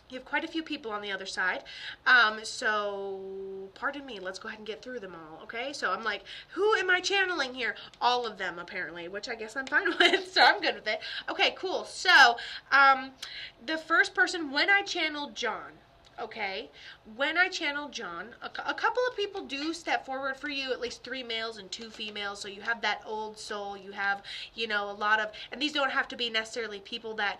You have quite a few people on the other side. So, pardon me, let's go ahead and get through them all, okay? So I'm like, who am I channeling here? All of them, apparently, which I guess I'm fine with, so I'm good with it. Okay, cool. So, the first person, when I channeled John, okay, when I channeled John, a couple of people do step forward for you, at least 3 males and 2 females, so you have that old soul, you have, a lot of, and these don't have to be necessarily people that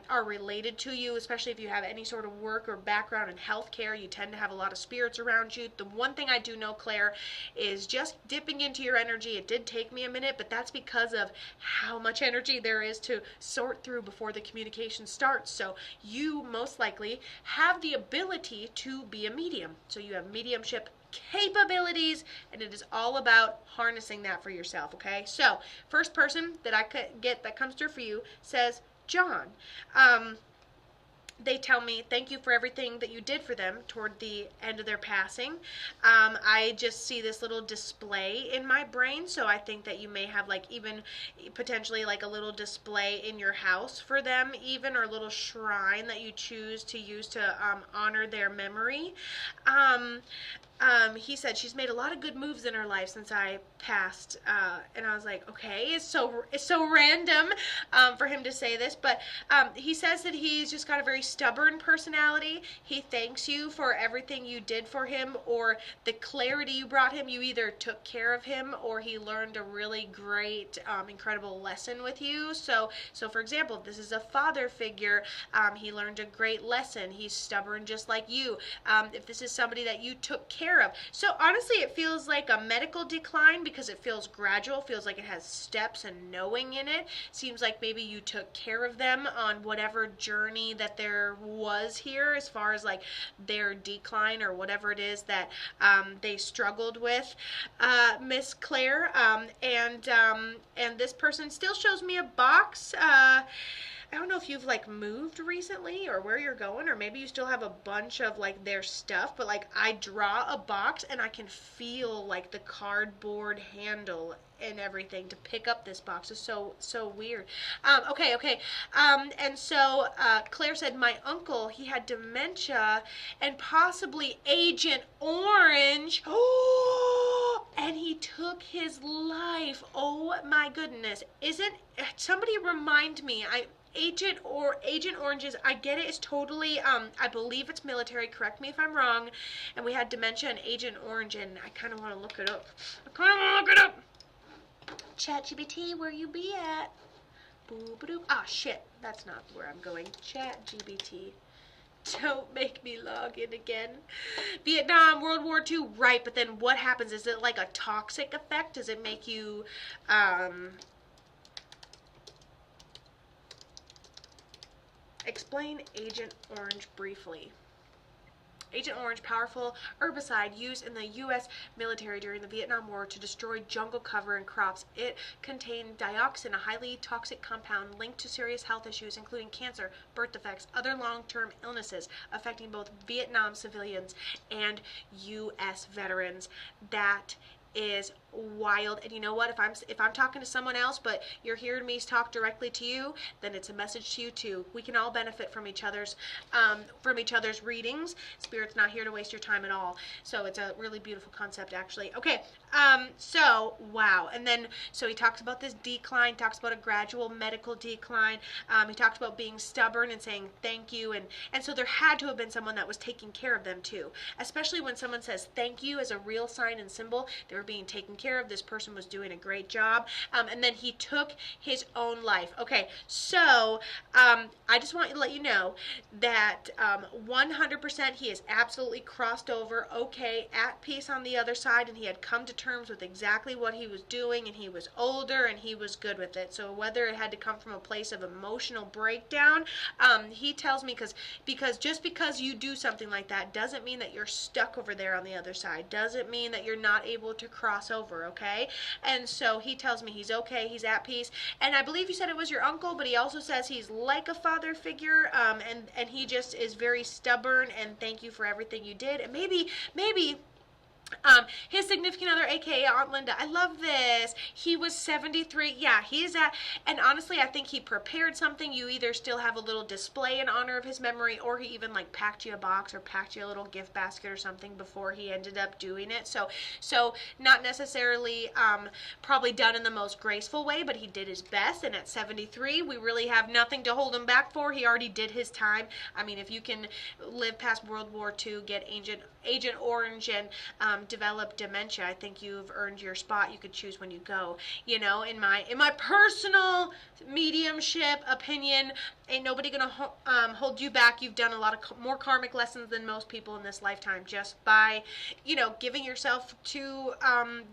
are related to you, especially if you have any sort of work or background in healthcare. You tend to have a lot of spirits around you. The one thing I do know, Claire, is just dipping into your energy. It did take me a minute, but that's because of how much energy there is to sort through before the communication starts. So you most likely have the ability to be a medium. So you have mediumship capabilities, and it is all about harnessing that for yourself, okay? So first person that I could get that comes through for you says John. They tell me thank you for everything that you did for them toward the end of their passing. I just see this little display in my brain, so I think that you may have like even potentially like a little display in your house for them, even, or a little shrine that you choose to use to honor their memory. Um, he said she's made a lot of good moves in her life since I passed, and I was like, okay, it's so random for him to say this, but he says that he's just got a very stubborn personality. He thanks you for everything you did for him, or the clarity you brought him. You either took care of him, or he learned a really great, incredible lesson with you. So for example, if this is a father figure, he learned a great lesson. He's stubborn just like you. If this is somebody that you took care of. So honestly, it feels like a medical decline because it feels gradual, feels like it has steps and knowing in it. Seems like maybe you took care of them on whatever journey that there was here as far as like their decline or whatever it is that they struggled with, Miss Claire. And this person still shows me a box. I don't know if you've like moved recently or where you're going, or maybe you still have a bunch of like their stuff, but like I draw a box and I can feel like the cardboard handle and everything to pick up this box. Is so weird. Okay. And so Claire said my uncle, he had dementia and possibly Agent Orange. Oh, and he took his life. Oh my goodness. Isn't somebody remind me? Agent Orange's, I get it, is totally, I believe it's military, correct me if I'm wrong, and we had dementia and Agent Orange, and I kind of want to look it up. ChatGPT, where you be at? Boo-ba-doo. Ah, shit, that's not where I'm going. ChatGPT. Don't make me log in again. Vietnam, World War II, right, but then what happens? Is it like a toxic effect? Does it make you, explain Agent Orange briefly. Agent Orange, powerful herbicide used in the U.S. military during the Vietnam War to destroy jungle cover and crops. It contained dioxin, a highly toxic compound linked to serious health issues, including cancer, birth defects, other long-term illnesses affecting both Vietnam civilians and U.S. veterans. That is wild. And you know what, if I'm talking to someone else but you're hearing me talk directly to you, then it's a message to you too. We can all benefit from each other's readings. Spirit's not here to waste your time at all. So it's a really beautiful concept, actually. Okay, so wow. And then so he talks about this decline, talks about a gradual medical decline. He talks about being stubborn and saying thank you, and so there had to have been someone that was taking care of them too, especially when someone says thank you as a real sign and symbol. They were being taken care of. This person was doing a great job. And then he took his own life. Okay, so I just want to let you know that 100% he is absolutely crossed over, okay, at peace on the other side, and he had come to terms with exactly what he was doing, and he was older, and he was good with it. So whether it had to come from a place of emotional breakdown, he tells me, because just because you do something like that doesn't mean that you're stuck over there on the other side, doesn't mean that you're not able to cross over, okay? And so he tells me he's okay, he's at peace, and I believe you said it was your uncle, but he also says he's like a father figure, and he just is very stubborn, and thank you for everything you did, and maybe His significant other, aka Aunt Linda, I love this. He was 73. Yeah, he's at, and honestly, I think he prepared something. You either still have a little display in honor of his memory, or he even like packed you a box or packed you a little gift basket or something before he ended up doing it. So not necessarily probably done in the most graceful way, but he did his best. And at 73, we really have nothing to hold him back for. He already did his time. I mean, if you can live past World War II, get Agent Orange, and develop dementia, I think you've earned your spot. You could choose when you go. You know, in my personal mediumship opinion, ain't nobody gonna hold you back. You've done a lot of more karmic lessons than most people in this lifetime, just by, you know, giving yourself to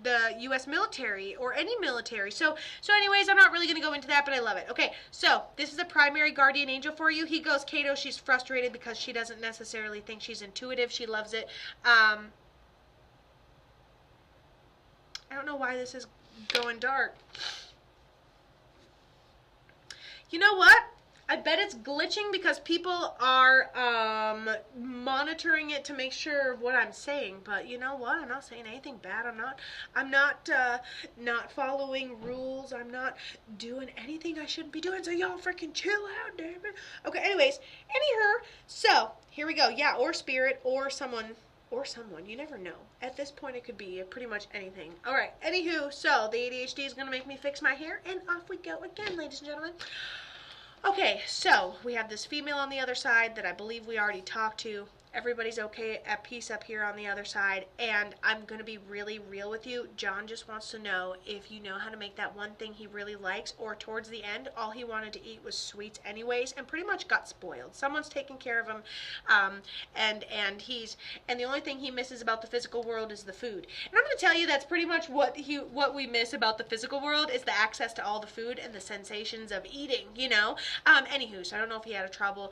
the U.S. military or any military. So anyways, I'm not really gonna go into that, but I love it. Okay, so this is a primary guardian angel for you. He goes, Kato, she's frustrated because she doesn't necessarily think she's intuitive. She loves it. I don't know why this is going dark. You know what? I bet it's glitching because people are monitoring it to make sure of what I'm saying. But you know what? I'm not saying anything bad. I'm not following rules. I'm not doing anything I shouldn't be doing. So y'all freaking chill out, damn it. Okay. Anyways, anywho, so here we go. Yeah, or spirit, or someone. Or someone. You never know. At this point, it could be pretty much anything. All right. Anywho, so the ADHD is going to make me fix my hair, and off we go again, ladies and gentlemen. Okay, so we have this female on the other side that I believe we already talked to. Everybody's okay at peace up here on the other side, and I'm going to be really real with you. John just wants to know if you know how to make that one thing he really likes, or towards the end, all he wanted to eat was sweets anyways, and pretty much got spoiled. Someone's taking care of him, and the only thing he misses about the physical world is the food. And I'm going to tell you that's pretty much what we miss about the physical world is the access to all the food and the sensations of eating, you know? Anywho, so I don't know if he had a trouble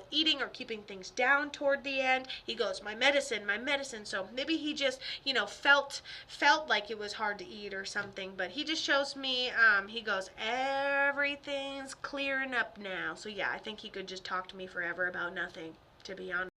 eating or keeping things down toward the end. He goes, my medicine. So maybe he just, you know, felt like it was hard to eat or something. But he just shows me, he goes, everything's clearing up now. So yeah, I think he could just talk to me forever about nothing, to be honest.